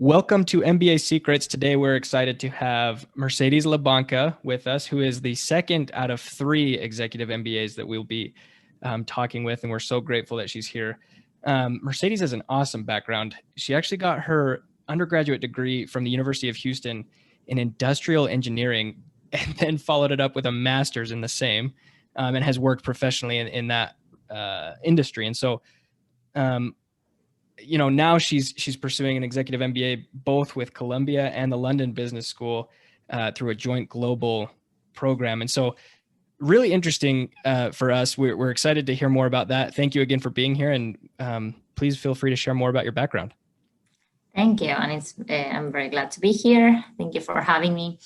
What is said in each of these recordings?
Welcome to MBA Secrets. Today, we're excited to have Mercedes Labanca with us, who is the second out of 3 executive MBAs that we'll be talking with, and we're so grateful that she's here. Mercedes has an awesome background. She actually got her undergraduate degree from the University of Houston in industrial engineering, and then followed it up with a master's in the same, and has worked professionally in that industry. And so, now she's pursuing an executive MBA both with Columbia and the London Business School through a joint global program. And so really interesting for us. We're excited to hear more about that. Thank you again for being here. And please feel free to share more about your background. Thank you. And I'm very glad to be here. Thank you for having me.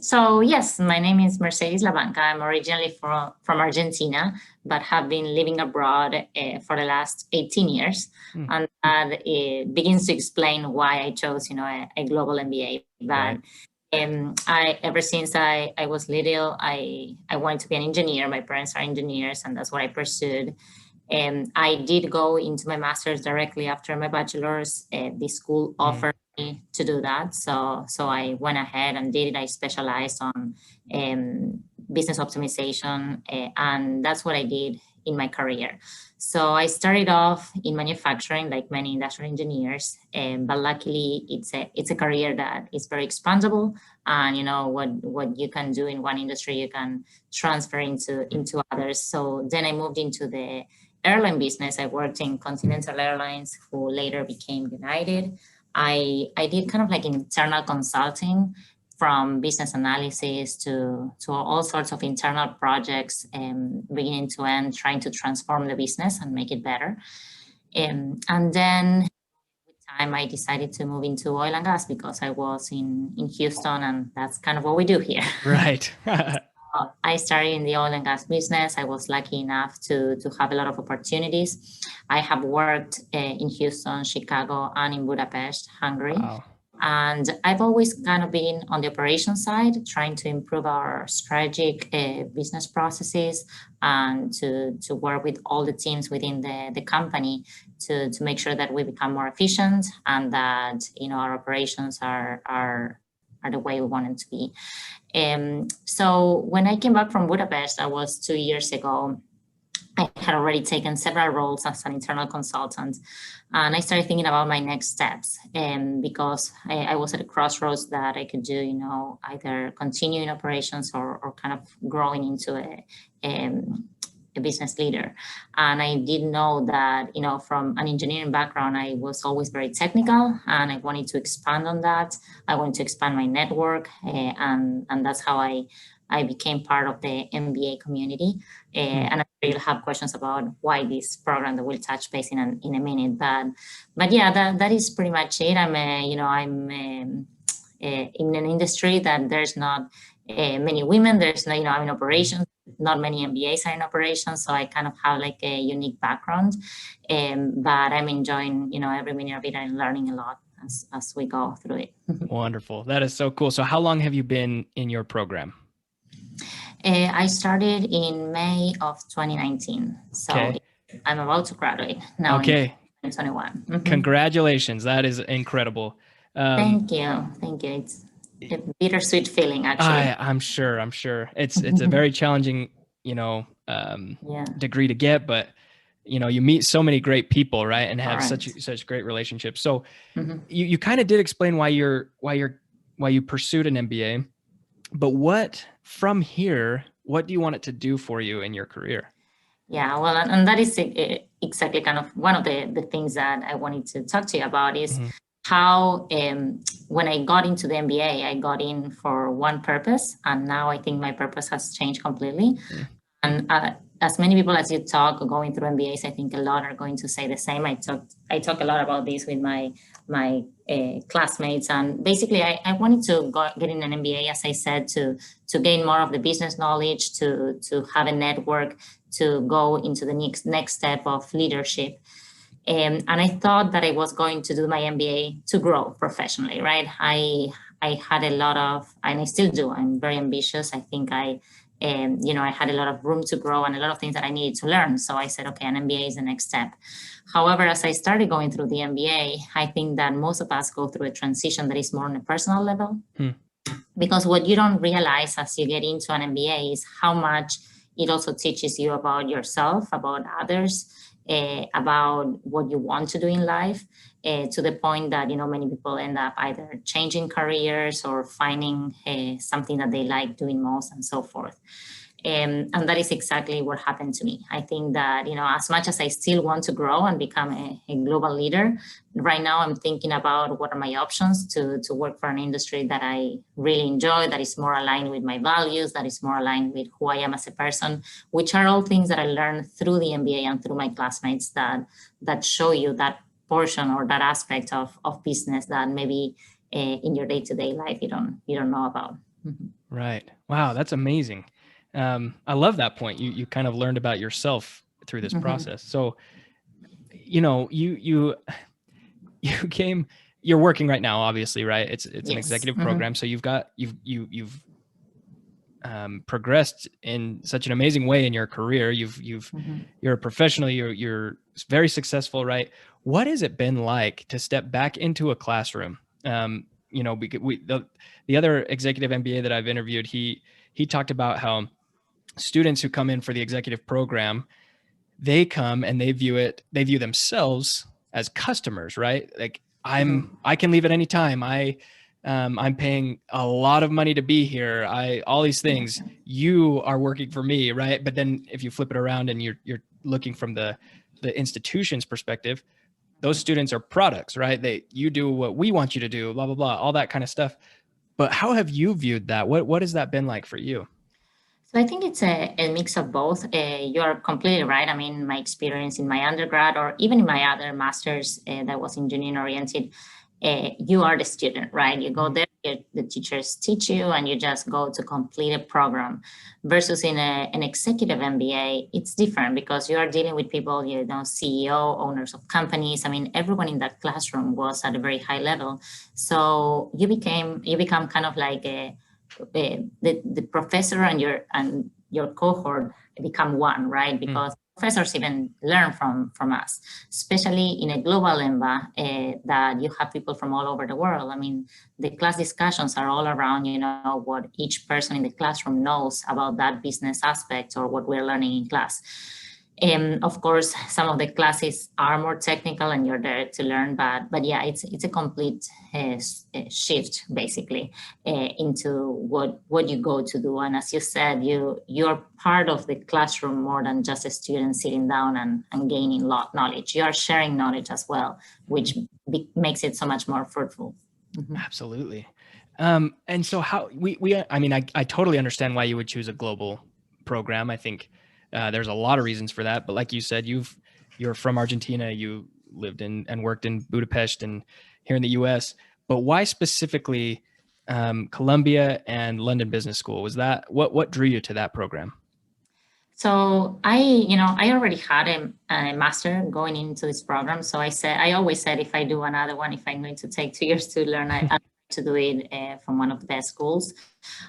So yes, my name is Mercedes Labanca. I'm originally from Argentina, but have been living abroad for the last 18 years. And that begins to explain why I chose, a global MBA. But ever since I was little, I wanted to be an engineer. My parents are engineers, and that's what I pursued. I did go into my master's directly after my bachelor's. The school offered me to do that. So I went ahead and did it. I specialized on business optimization, and that's what I did in my career. So I started off in manufacturing like many industrial engineers, but luckily it's a career that is very expandable. And what you can do in one industry, you can transfer into others. So then I moved into the airline business. I worked in Continental Airlines, who later became United. I did kind of like internal consulting, from business analysis to all sorts of internal projects, beginning to end, trying to transform the business and make it better. And then with time, I decided to move into oil and gas because I was in Houston, and that's kind of what we do here. Right. I started in the oil and gas business. I was lucky enough to have a lot of opportunities. I have worked in Houston, Chicago, and in Budapest, Hungary. Wow. And I've always kind of been on the operations side, trying to improve our strategic business processes and to work with all the teams within the company to make sure that we become more efficient and that our operations are the way we want them to be. So when I came back from Budapest, that was 2 years ago, I had already taken several roles as an internal consultant, and I started thinking about my next steps. Because I was at a crossroads that I could do, either continue in operations or kind of growing into a business leader. And I did know that, from an engineering background, I was always very technical, and I wanted to expand on that. I wanted to expand my network, and that's how I became part of the MBA community. And I really have questions about why this program that we'll touch base in a minute. But yeah, that is pretty much it. I'm in an industry that there's not many women. There's no, I'm in operations. Not many MBAs are in operations, so I kind of have like a unique background. But I'm enjoying, every minute of it and learning a lot as we go through it. Wonderful. That is so cool. So how long have you been in your program? I started in May of 2019. So I'm about to graduate now in 2021. Mm-hmm. Congratulations. That is incredible. Thank you. It's a bittersweet feeling, actually. I'm sure. It's a very challenging, degree to get, but you meet so many great people, right? And have such great relationships. So you kind of did explain why you pursued an MBA, but what do you want it to do for you in your career? Yeah, well, and that is exactly kind of one of the things that I wanted to talk to you about is how when I got into the MBA, I got in for one purpose, and now I think my purpose has changed completely. And as many people as you talk going through MBAs, I think a lot are going to say the same. I talk a lot about this with my classmates, and basically I wanted to get in an MBA, as I said, to gain more of the business knowledge, to have a network, to go into the next step of leadership. And I thought that I was going to do my MBA to grow professionally, right? I had a lot of, and I still do, I'm very ambitious. I think I And, I had a lot of room to grow and a lot of things that I needed to learn. So I said, okay, an MBA is the next step. However, as I started going through the MBA, I think that most of us go through a transition that is more on a personal level. Because what you don't realize as you get into an MBA is how much it also teaches you about yourself, about others, about what you want to do in life, to the point that, many people end up either changing careers or finding something that they like doing most and so forth. And that is exactly what happened to me. I think that, as much as I still want to grow and become a global leader, right now I'm thinking about what are my options to work for an industry that I really enjoy, that is more aligned with my values, that is more aligned with who I am as a person, which are all things that I learned through the MBA and through my classmates that show you that portion or that aspect of business that maybe in your day-to-day life you don't know about. Right. Wow, that's amazing. I love that point. You kind of learned about yourself through this process. So, you came, you're working right now, obviously, right? It's an executive program. So you've progressed in such an amazing way in your career. You're a professional, you're very successful, right? What has it been like to step back into a classroom? The other executive MBA that I've interviewed, he talked about how students who come in for the executive program, they come and they view themselves as customers, right? Like I can leave at any time. I'm paying a lot of money to be here. All these things, you are working for me, right? But then if you flip it around and you're looking from the institution's perspective, those students are products, right? You do what we want you to do, blah, blah, blah, all that kind of stuff. But how have you viewed that? What has that been like for you? So I think it's a mix of both. You're completely right. I mean, my experience in my undergrad or even in my other master's that was engineering oriented, you are the student, right? You go there, the teachers teach you, and you just go to complete a program. Versus in an executive MBA, it's different because you are dealing with people, CEO, owners of companies. I mean, everyone in that classroom was at a very high level. So you become kind of like the professor and your cohort become one, right? Because professors even learn from us, especially in a global EMBA that you have people from all over the world. I mean, the class discussions are all around, what each person in the classroom knows about that business aspect or what we're learning in class. Of course, some of the classes are more technical and you're there to learn, but yeah, it's a complete shift basically into what you go to do. And as you said, you're part of the classroom more than just a student sitting down and gaining knowledge. You are sharing knowledge as well, which makes it so much more fruitful. Absolutely. And so how I totally understand why you would choose a global program. I think there's a lot of reasons for that, but like you said, you're from Argentina, you lived in and worked in Budapest and here in the US, but why specifically Columbia and London Business School? Was that what drew you to that program? So I already had a master going into this program. So I always said, if I do another one, if I'm going to take 2 years to learn, I to do it from one of the best schools.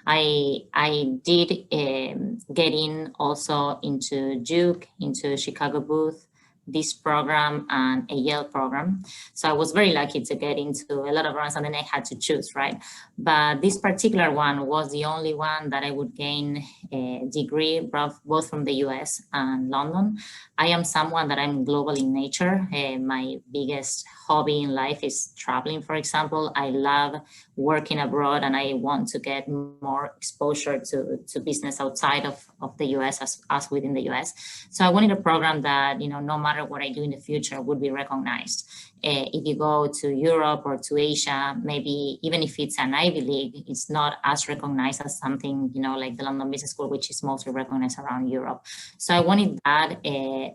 I did get in also into Duke, into Chicago Booth, this program and a Yale program. So I was very lucky to get into a lot of runs and then I had to choose, right? But this particular one was the only one that I would gain a degree both from the US and London. I am someone that I'm global in nature. My biggest hobby in life is traveling, for example. I love working abroad and I want to get more exposure to business outside of the US as within the US. So I wanted a program that, no matter what I do in the future would be recognized. If you go to Europe or to Asia, maybe even if it's an Ivy League, it's not as recognized as something, like the London Business School, which is mostly recognized around Europe. So I wanted that.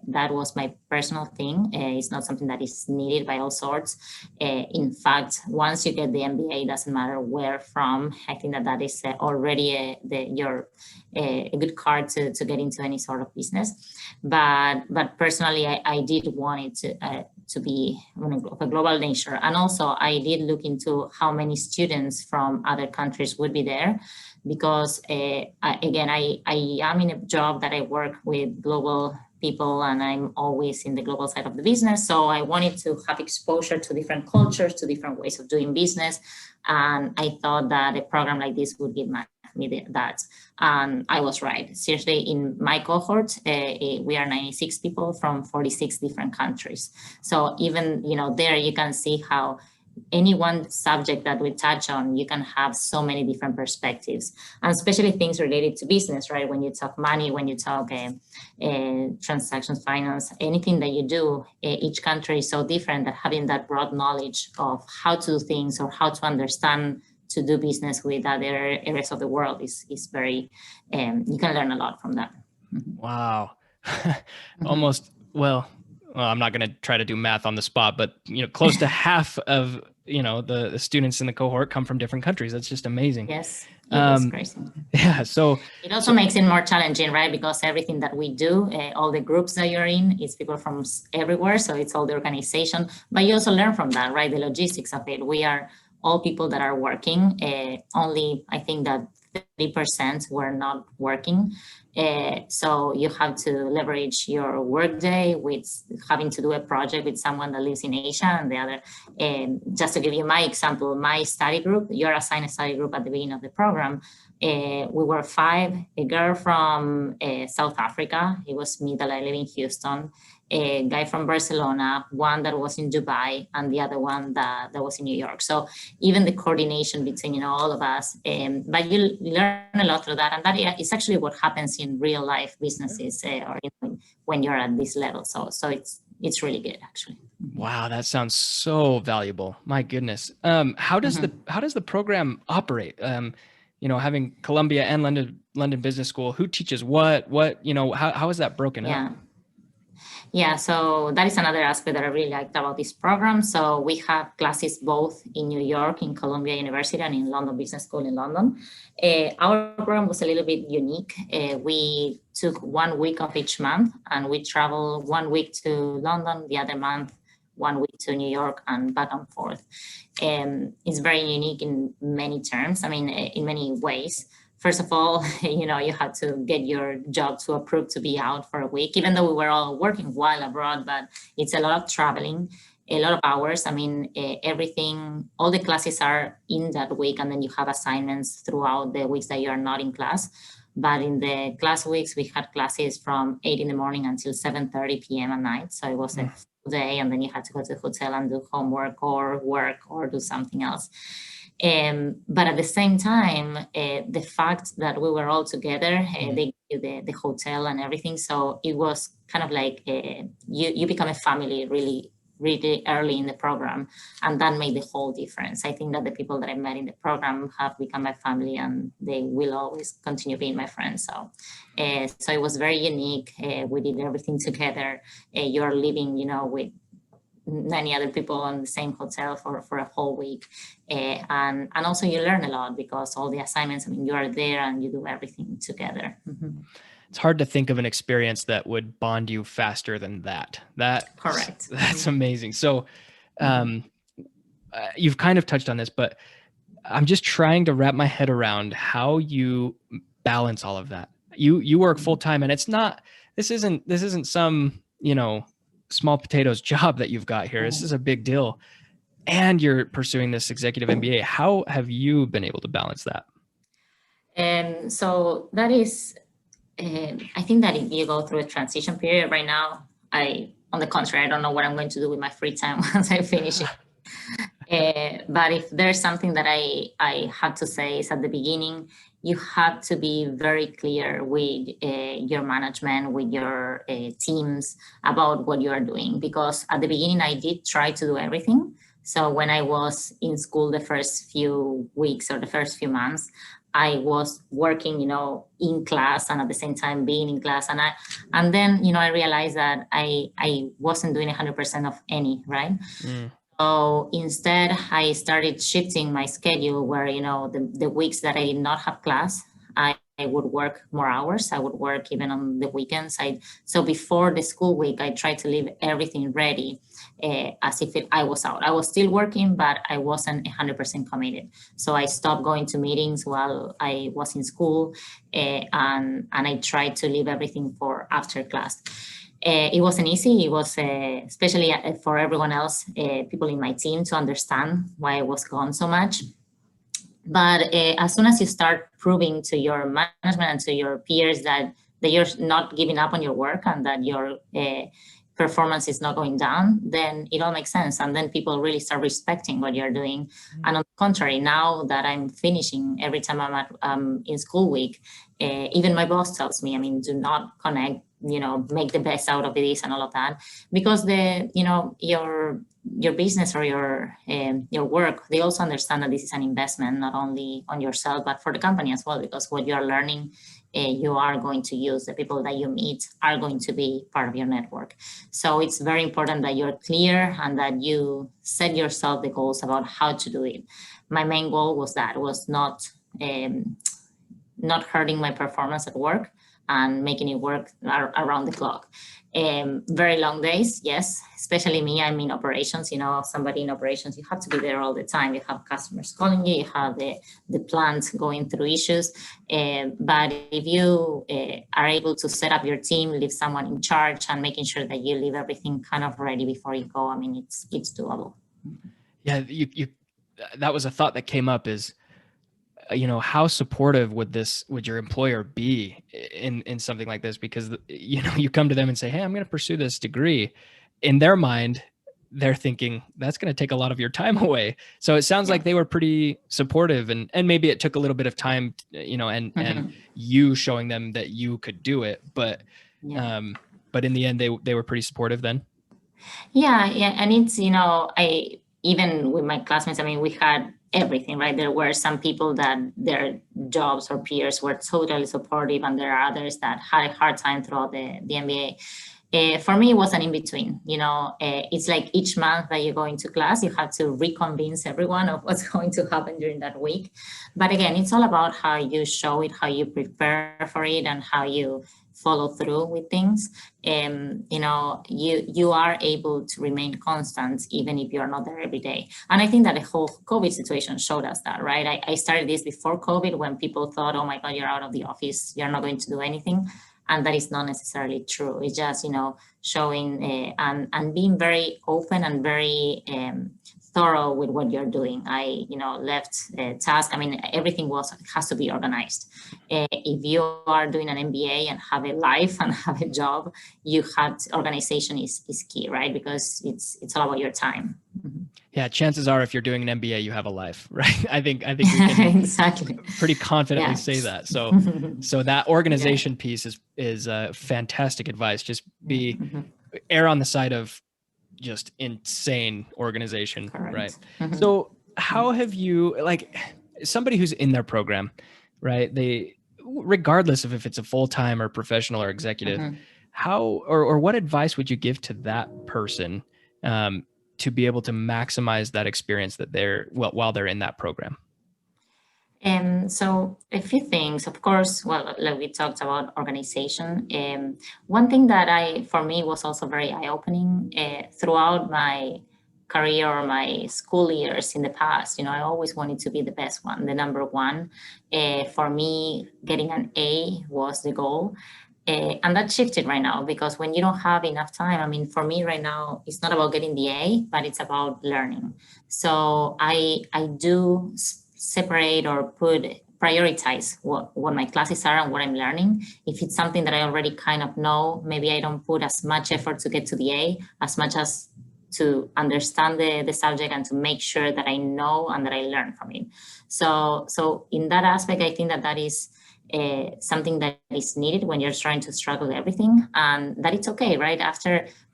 That was my personal thing. It's not something that is needed by all sorts. In fact, once you get the MBA, it doesn't matter where from. I think that is already a good card to get into any sort of business. But personally, I did want it to be of a global nature. And also I did look into how many students from other countries would be there, because I am in a job that I work with global people and I'm always in the global side of the business. So I wanted to have exposure to different cultures, to different ways of doing business. And I thought that a program like this would give me that. And I was right. Seriously, in my cohort, we are 96 people from 46 different countries. So even, there you can see how any one subject that we touch on, you can have so many different perspectives, and especially things related to business, right? When you talk money, when you talk transactions, finance, anything that you do, each country is so different that having that broad knowledge of how to do things or how to understand to do business with other areas of the world is very, you can learn a lot from that. Wow. Almost, well, I'm not going to try to do math on the spot, but close to half of the students in the cohort come from different countries. That's just amazing. Yes, it is crazy. Yeah. So it also makes it more challenging, right? Because everything that we do, all the groups that you're in, is people from everywhere. So it's all the organization, but you also learn from that, right? The logistics of it. We are all people that are working. Only I think that 30% were not working. So you have to leverage your workday with having to do a project with someone that lives in Asia and the other. Just to give you my example, my study group, you're assigned a study group at the beginning of the program. We were 5, a girl from South Africa. It was me that I live in Houston, a guy from Barcelona, one that was in Dubai, and the other one that was in New York. So even the coordination between all of us, but you learn a lot through that, and that is actually what happens in real life businesses or when you're at this level. So it's really good, actually. Wow, that sounds so valuable. My goodness. How does the program operate? Having Columbia and London Business School, who teaches what, how is that broken up? Yeah, so that is another aspect that I really liked about this program. So we have classes both in New York, in Columbia University, and in London Business School in London. Our program was a little bit unique. We took 1 week of each month, and we traveled 1 week to London, the other month 1 week to New York, and back and forth. It's very unique in many terms, in many ways. First of all, you had to get your job to approve to be out for a week, even though we were all working while abroad, but it's a lot of traveling, a lot of hours. Everything, all the classes are in that week, and then you have assignments throughout the weeks that you're not in class. But in the class weeks, we had classes from 8 in the morning until 7:30 p.m. at night. So it was a full day, and then you had to go to the hotel and do homework or work or do something else. But at the same time, the fact that we were all together, they gave you the hotel and everything. So it was kind of like you become a family really, really early in the program. And that made the whole difference. I think that the people that I met in the program have become my family, and they will always continue being my friends. So it was very unique. We did everything together. You're living, with many other people on the same hotel for a whole week. And also you learn a lot, because all the assignments, you are there and you do everything together. It's hard to think of an experience that would bond you faster than that. Correct. That's amazing. So you've kind of touched on this, but I'm just trying to wrap my head around how you balance all of that. You work full time, and this isn't some, small potatoes job that you've got here. This is a big deal. And you're pursuing this executive MBA. How have you been able to balance that? So that is, I think that if you go through a transition period right now, on the contrary, I don't know what I'm going to do with my free time once I finish it. But if there's something that I have to say is at the beginning, you have to be very clear with your management, with your teams about what you are doing. Because at the beginning, I did try to do everything. So when I was in school the first few weeks or the first few months, I was working, in class and at the same time being in class. And then, I realized that I wasn't doing 100% of any, right? So instead, I started shifting my schedule where, the weeks that I did not have class, I would work more hours. I would work even on the weekends. So before the school week, I tried to leave everything ready as if I was out. I was still working, but I wasn't 100% committed. So I stopped going to meetings while I was in school, and I tried to leave everything for after class. It wasn't easy. It was, especially for everyone else, people in my team, to understand why I was gone so much. But as soon as you start proving to your management and to your peers that you're not giving up on your work and that your performance is not going down, then it all makes sense. And then people really start respecting what you're doing. And on the contrary, now that I'm finishing, every time I'm in school week, even my boss tells me, I mean, do not connect, make the best out of this and all of that, because your business or your work, they also understand that this is an investment, not only on yourself, but for the company as well, because what you're learning, you are going to use. The people that you meet are going to be part of your network. So it's very important that you're clear and that you set yourself the goals about how to do it. My main goal was not hurting my performance at work and making it work around the clock. Very long days, yes, especially me. I'm in operations, somebody in operations, you have to be there all the time. You have customers calling you, you have the plant going through issues. But if you are able to set up your team, leave someone in charge and making sure that you leave everything kind of ready before you go, I mean, it's doable. Yeah, that was a thought that came up is, how supportive would your employer be in something like this? Because, you come to them and say, hey, I'm going to pursue this degree. In their mind, they're thinking that's going to take a lot of your time away. So it sounds like they were pretty supportive, and maybe it took a little bit of time, and you showing them that you could do it. But in the end, they were pretty supportive then. Yeah. And it's, even with my classmates, I mean, we had everything, right? There were some people that their jobs or peers were totally supportive, and there are others that had a hard time throughout the MBA. For me, it was an in-between. It's like each month that you go into class, you have to reconvince everyone of what's going to happen during that week. But again, it's all about how you show it, how you prepare for it, and how you follow through with things. You are able to remain constant even if you're not there every day. And I think that the whole COVID situation showed us that, right? I started this before COVID, when people thought, oh my God, you're out of the office, you're not going to do anything. And that is not necessarily true. It's just, showing and being very open and very thorough with what you're doing. I, left tasks. I mean, everything has to be organized. If you are doing an MBA and have a life and have a job, organization is key, right? Because it's all about your time. Mm-hmm. Yeah, chances are if you're doing an MBA, you have a life, right? I think we can exactly pretty confidently say that. So that organization piece is fantastic advice. Just err on the side of just insane organization. Correct. Right? Mm-hmm. So how have you, like, somebody who's in their program, right? Regardless of if it's a full-time or professional or executive, how, or what advice would you give to that person to be able to maximize that experience that while they're in that program? So a few things, of course, like we talked about organization. One thing that for me was also very eye-opening throughout my career or my school years in the past, I always wanted to be the best one, the number one. For me, getting an A was the goal. And that shifted right now, because when you don't have enough time, I mean, for me right now, it's not about getting the A, but it's about learning. So I do separate or prioritize what my classes are and what I'm learning. If it's something that I already kind of know, maybe I don't put as much effort to get to the A as much as to understand the subject and to make sure that I know and that I learn from it. So in that aspect, I think that is something that is needed when you're trying to struggle with everything, and that it's okay, right?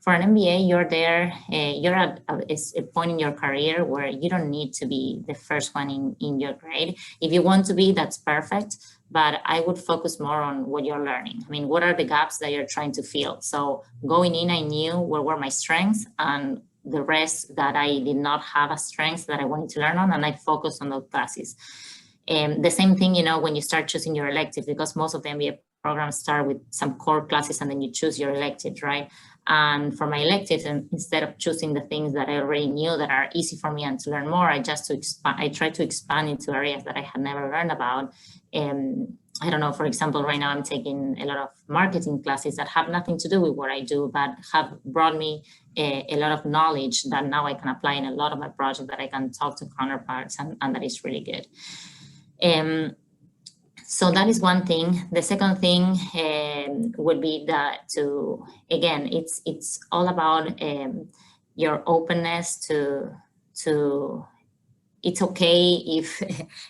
For an MBA, you're there, you're at a point in your career where you don't need to be the first one in your grade. If you want to be, that's perfect, but I would focus more on what you're learning. I mean, what are the gaps that you're trying to fill? So going in, I knew what were my strengths, and the rest that I did not have as strengths that I wanted to learn on, and I focused on those classes. The same thing, when you start choosing your elective, because most of the MBA programs start with some core classes and then you choose your electives, right? And for my electives, and instead of choosing the things that I already knew that are easy for me and to learn more, I try to expand into areas that I had never learned about. I don't know, for example, right now I'm taking a lot of marketing classes that have nothing to do with what I do, but have brought me a lot of knowledge that now I can apply in a lot of my projects, that I can talk to counterparts, and that is really good. So that is one thing. The second thing would be that again, it's all about your openness to it's okay if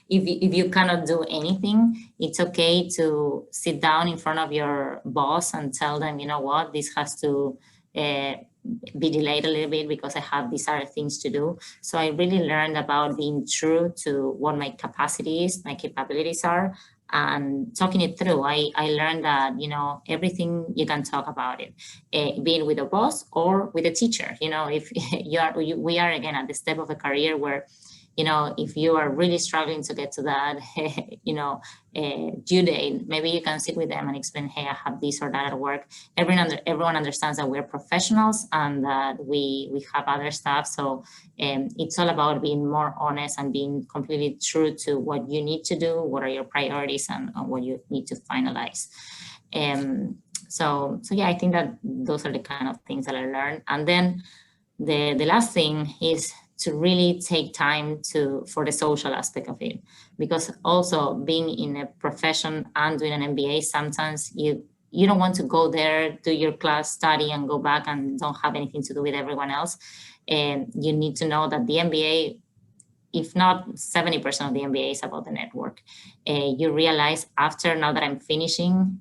you cannot do anything. It's okay to sit down in front of your boss and tell them, you know what, this has to be delayed a little bit because I have these other things to do. So I really learned about being true to what my capacity is, my capabilities are, and talking it through. I learned that, everything you can talk about it, being with a boss or with a teacher. If we are again at the step of a career where, if you are really struggling to get to that, due date, maybe you can sit with them and explain, hey, I have this or that at work. Everyone understands that we're professionals and that we have other stuff. So it's all about being more honest and being completely true to what you need to do, what are your priorities, and what you need to finalize. So yeah, I think that those are the kind of things that I learned. And then the last thing is to really take time for the social aspect of it, because also being in a profession and doing an MBA, sometimes you don't want to go there, do your class, study, and go back and don't have anything to do with everyone else. And you need to know that the MBA, if not 70% of the MBA, is about the network. You realize after, now that I'm finishing,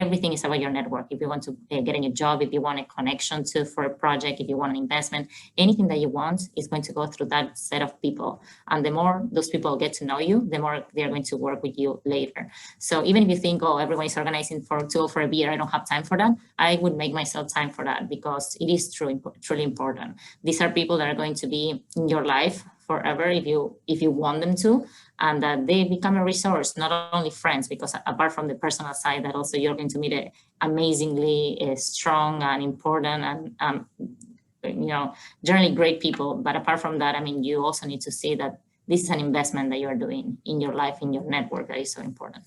everything is about your network. If you want to get a new job, if you want a connection for a project, if you want an investment, anything that you want is going to go through that set of people. And the more those people get to know you, the more they're going to work with you later. So even if you think, oh, everyone is organizing to go for a beer, I don't have time for that, I would make myself time for that, because it is truly important. These are people that are going to be in your life forever if you want them to, and that they become a resource, not only friends, because apart from the personal side, that also you're going to meet amazingly strong and important and generally great people. But apart from that, I mean, you also need to see that this is an investment that you're doing in your life, in your network, that is so important.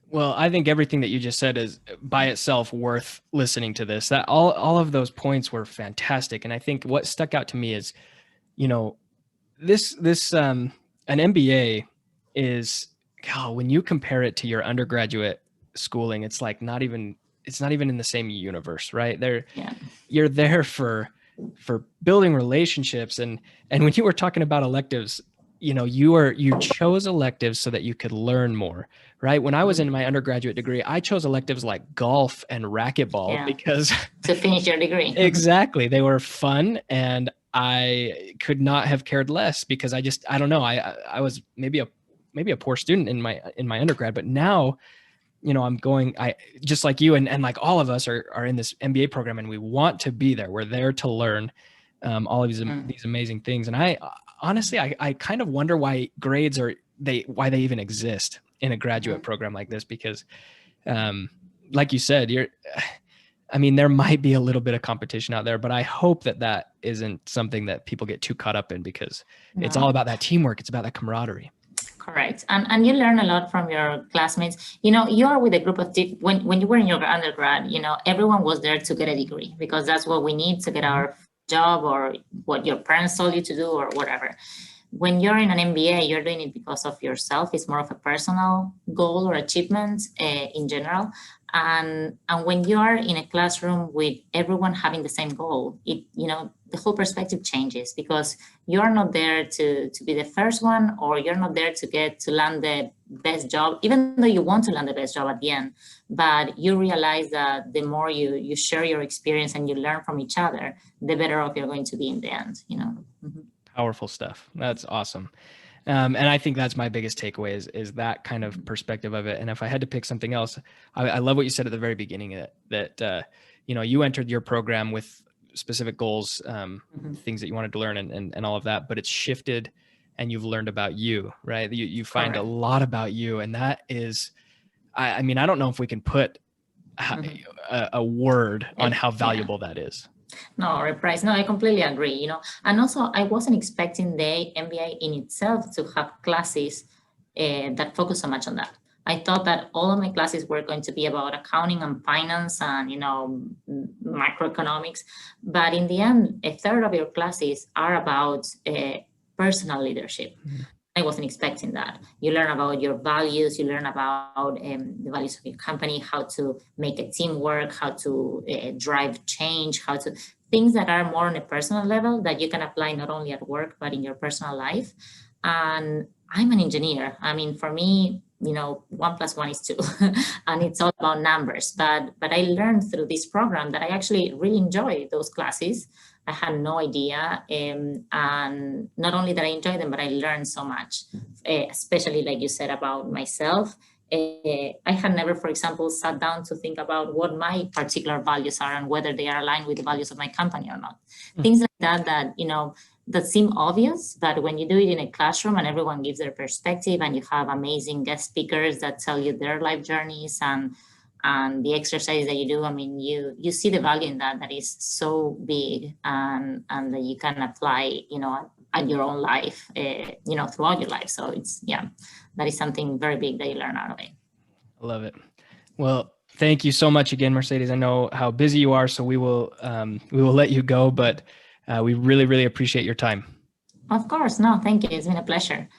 Well, I think everything that you just said is by itself worth listening to this. That all of those points were fantastic. And I think what stuck out to me is, an MBA is, when you compare it to your undergraduate schooling, it's like not even in the same universe, right? You're there for building relationships. And when you were talking about electives, you chose electives so that you could learn more, right? When I was in my undergraduate degree, I chose electives like golf and racquetball because to finish your degree. Exactly. They were fun, and I could not have cared less, because I don't know. I was maybe a poor student in my undergrad, but now, I'm going, just like you and like all of us are in this MBA program, and we want to be there. We're there to learn all of these amazing things. And I honestly, I kind of wonder why grades why they even exist in a graduate program like this, because like you said, there might be a little bit of competition out there, but I hope that isn't something that people get too caught up in, because it's all about that teamwork. It's about that camaraderie. Correct. And you learn a lot from your classmates. You are with a group of when you were in your undergrad, everyone was there to get a degree, because that's what we need to get our job, or what your parents told you to do, or whatever. When you're in an MBA, you're doing it because of yourself. It's more of a personal goal or achievement in general. And when you are in a classroom with everyone having the same goal, the whole perspective changes, because you're not there to be the first one, or you're not there to land the best job, even though you want to land the best job at the end. But you realize that the more you share your experience and you learn from each other, the better off you're going to be in the end. Powerful stuff. That's awesome. And I think that's my biggest takeaway is that kind of perspective of it. And if I had to pick something else, I love what you said at the very beginning, that you entered your program with specific goals, things that you wanted to learn and all of that, but it's shifted and you've learned about you, right? You find a lot about you. And that is, I mean, I don't know if we can put a word on how valuable that is. No, reprise. No, I completely agree, you know, and also I wasn't expecting the MBA in itself to have classes that focus so much on that. I thought that all of my classes were going to be about accounting and finance and, you know, macroeconomics. But in the end, a third of your classes are about personal leadership. I wasn't expecting that. You learn about your values, you learn about the values of your company, how to make a team work, how to drive change, how to things that are more on a personal level that you can apply not only at work, but in your personal life. And I'm an engineer. I mean, for me, you know, 1 + 1 is 2 and it's all about numbers. But I learned through this program that I actually really enjoy those classes. I had no idea. And not only that I enjoy them, but I learned so much, especially like you said about myself. I had never, for example, sat down to think about what my particular values are and whether they are aligned with the values of my company or not. Things like that, you know, that seem obvious, but when you do it in a classroom and everyone gives their perspective and you have amazing guest speakers that tell you their life journeys and the exercise that you do, I mean, you see the value in that is so big and that you can apply, you know, at your own life, you know, throughout your life. So it's, yeah, that is something very big that you learn out of it. I love it. Well, thank you so much again, Mercedes. I know how busy you are, so we will let you go, but we really, really appreciate your time. Of course. No, thank you. It's been a pleasure.